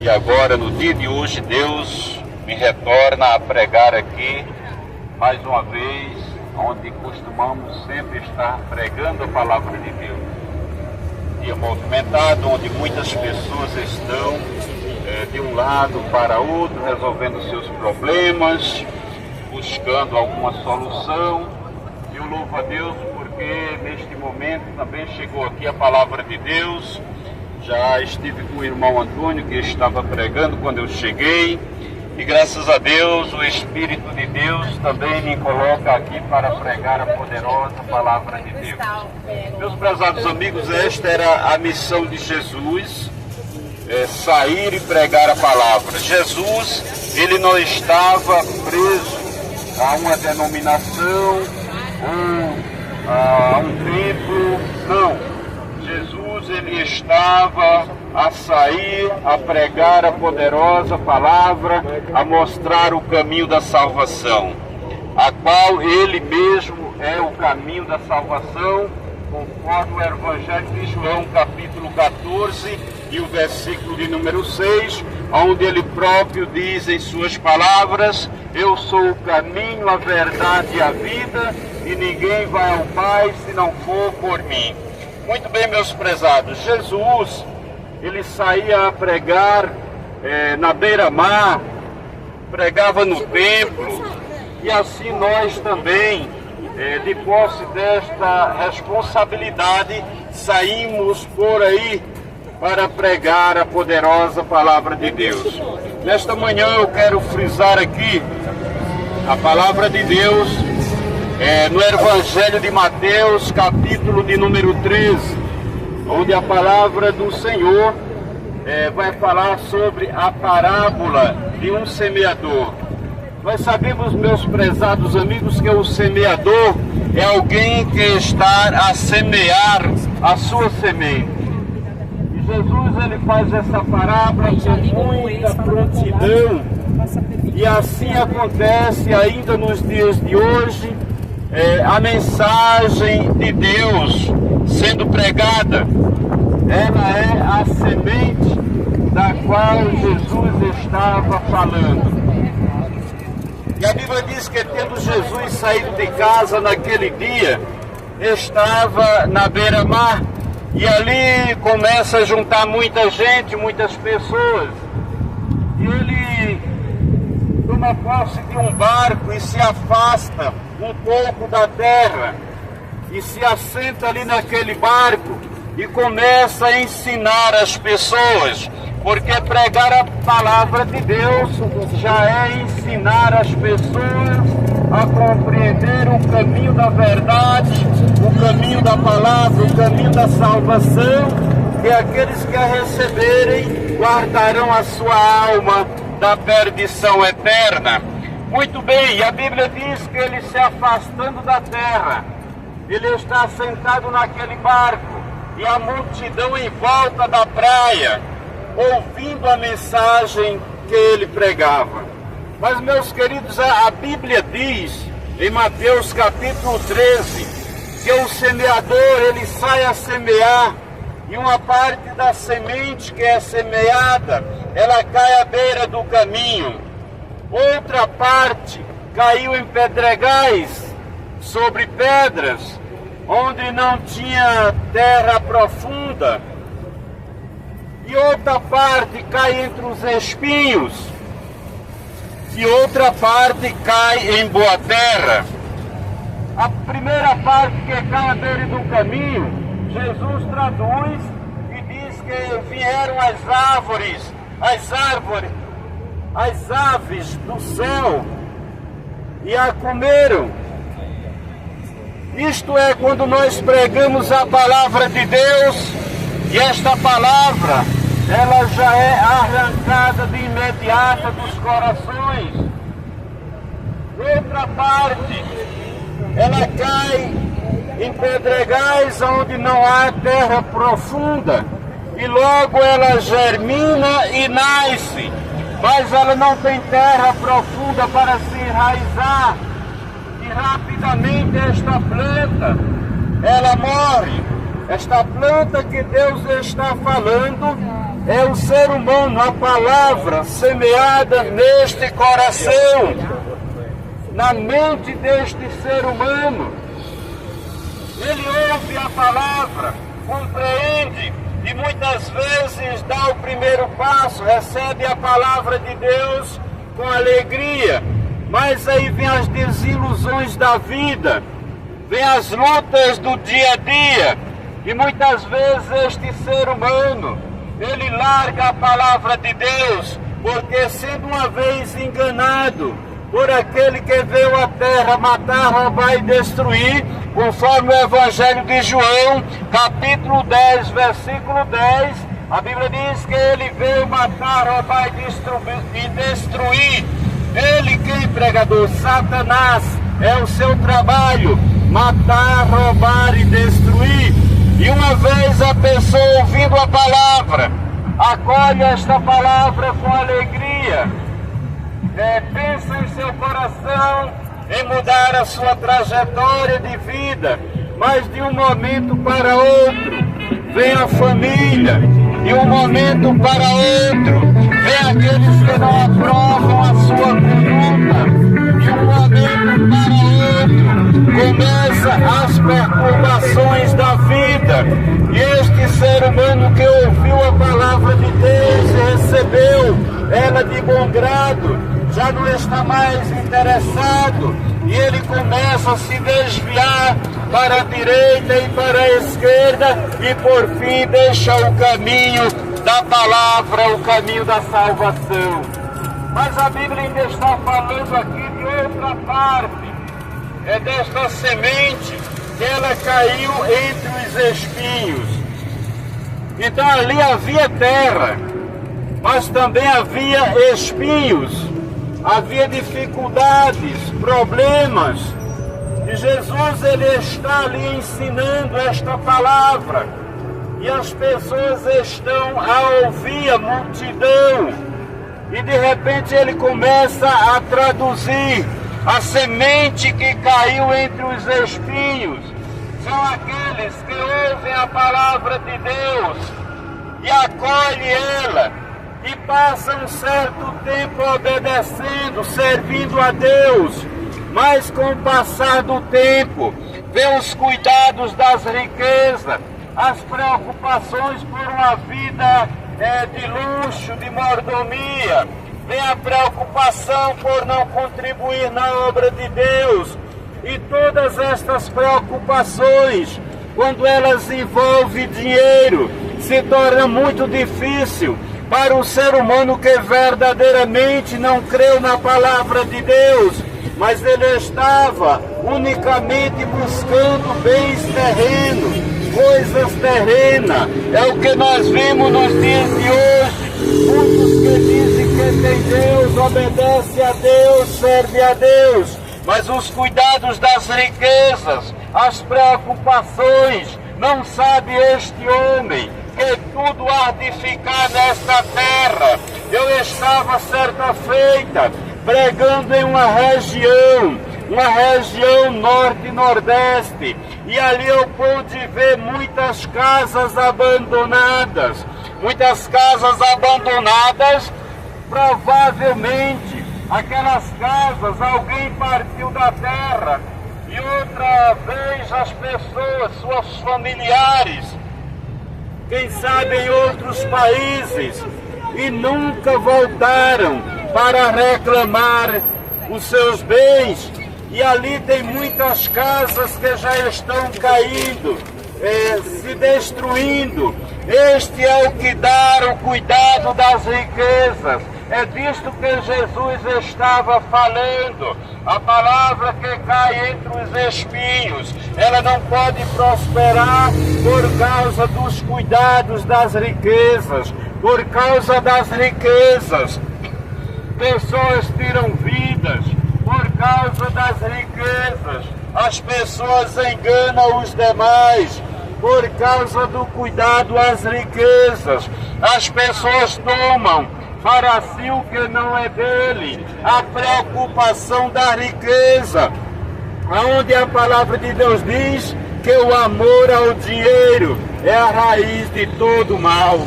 E agora, no dia de hoje, Deus me retorna a pregar aqui, mais uma vez, onde costumamos sempre estar pregando a palavra de Deus. Dia movimentado, onde muitas pessoas estão de um lado para outro, resolvendo seus problemas, buscando alguma solução. E eu louvo a Deus porque neste momento também chegou aqui a palavra de Deus. Já estive com o irmão Antônio, que estava pregando quando eu cheguei, e graças a Deus o Espírito de Deus também me coloca aqui para pregar a poderosa palavra de Deus. Meus prezados amigos, esta era a missão de Jesus, sair e pregar a palavra. Jesus, ele não estava preso a uma denominação ou a um templo, não. Jesus, ele estava a sair, a pregar a poderosa palavra, a mostrar o caminho da salvação, a qual ele mesmo é o caminho da salvação, conforme o Evangelho de João, capítulo 14, e o versículo de número 6, onde ele próprio diz em suas palavras: eu sou o caminho, a verdade e a vida, e ninguém vai ao Pai se não for por mim. Muito bem, meus prezados, Jesus, ele saía a pregar na beira-mar, pregava no templo, e assim nós também, de posse desta responsabilidade, saímos por aí para pregar a poderosa palavra de Deus. Nesta manhã eu quero frisar aqui a palavra de Deus, no Evangelho de Mateus, capítulo de número 13, onde a palavra do Senhor vai falar sobre a parábola de um semeador. Nós sabemos, meus prezados amigos, que o semeador é alguém que está a semear a sua semente. E Jesus, ele faz essa parábola com muita prontidão, e assim acontece ainda nos dias de hoje. A mensagem de Deus sendo pregada, ela é a semente da qual Jesus estava falando. E a Bíblia diz que tendo Jesus saído de casa naquele dia, estava na beira-mar, e ali começa a juntar muita gente, muitas pessoas, e ele toma posse de um barco e se afasta um pouco da terra e se assenta ali naquele barco e começa a ensinar as pessoas, porque pregar a palavra de Deus já é ensinar as pessoas a compreender o caminho da verdade, o caminho da palavra, o caminho da salvação, e aqueles que a receberem guardarão a sua alma da perdição eterna. Muito bem, a Bíblia diz que ele, se afastando da terra, ele está sentado naquele barco, e a multidão em volta da praia, ouvindo a mensagem que ele pregava. Mas, meus queridos, a Bíblia diz, em Mateus capítulo 13, que o semeador, ele sai a semear, e uma parte da semente que é semeada, ela cai à beira do caminho. Outra parte caiu em pedregais, sobre pedras, onde não tinha terra profunda. E outra parte cai entre os espinhos. E outra parte cai em boa terra. A primeira parte que cai à beira do caminho, Jesus traduz e diz que vieram as aves do céu e a comeram. Isto é, quando nós pregamos a palavra de Deus, e esta palavra, ela já é arrancada de imediato dos corações. Outra parte, ela cai em pedregais onde não há terra profunda, e logo ela germina e nasce, mas ela não tem terra profunda para se enraizar, e rapidamente esta planta, ela morre. Esta planta que Deus está falando é o ser humano, a palavra semeada neste coração, na mente deste ser humano. Ele ouve a palavra, compreende e muitas vezes dá o primeiro passo, recebe a palavra de Deus com alegria, mas aí vem as desilusões da vida, vem as lutas do dia a dia, e muitas vezes este ser humano, ele larga a palavra de Deus, porque sendo uma vez enganado por aquele que veio à terra matar, roubar e destruir, conforme o Evangelho de João, capítulo 10, versículo 10, a Bíblia diz que ele veio matar, roubar e destruir. Ele, quem pregador? Satanás, é o seu trabalho, matar, roubar e destruir. E uma vez a pessoa ouvindo a palavra, acolhe esta palavra com alegria, pensa em seu coração em mudar a sua trajetória de vida, mas de um momento para outro vem a família, de um momento para outro vem aqueles que não aprovam a sua conduta, de um momento para outro começa as perturbações da vida, e este ser humano que ouviu a palavra de Deus e recebeu ela de bom grado, já não está mais interessado, e ele começa a se desviar para a direita e para a esquerda, e por fim deixa o caminho da palavra, o caminho da salvação. Mas a Bíblia ainda está falando aqui de outra parte, é desta semente que ela caiu entre os espinhos. Então ali havia terra, mas também havia espinhos. Havia dificuldades, problemas, e Jesus ele está ali ensinando esta palavra, e as pessoas estão a ouvir, a multidão, e de repente ele começa a traduzir a semente que caiu entre os espinhos. São aqueles que ouvem a palavra de Deus e acolhem ela, e passa um certo tempo obedecendo, servindo a Deus, mas com o passar do tempo, vem os cuidados das riquezas, as preocupações por uma vida de luxo, de mordomia, vem a preocupação por não contribuir na obra de Deus, e todas estas preocupações, quando elas envolvem dinheiro, se torna muito difícil para o ser humano que verdadeiramente não creu na palavra de Deus, mas ele estava unicamente buscando bens terrenos, coisas terrenas. É o que nós vimos nos dias de hoje. Muitos que dizem que tem Deus, obedece a Deus, serve a Deus, mas os cuidados das riquezas, as preocupações, não sabe este homem que tudo há de ficar nesta terra. Eu estava certa feita pregando em uma região norte e nordeste, e ali eu pude ver muitas casas abandonadas, provavelmente aquelas casas alguém partiu da terra, e outra vez as pessoas, seus familiares, quem sabe em outros países, e nunca voltaram para reclamar os seus bens. E ali tem muitas casas que já estão caindo, se destruindo. Este é o que dá o cuidado das riquezas. É disto que Jesus estava falando. A palavra que cai entre os espinhos, ela não pode prosperar por causa dos cuidados das riquezas. Por causa das riquezas, pessoas tiram vidas. Por causa das riquezas, as pessoas enganam os demais. Por causa do cuidado às riquezas, as pessoas tomam para si o que não é dele. A preocupação da riqueza, onde a palavra de Deus diz que o amor ao dinheiro é a raiz de todo mal.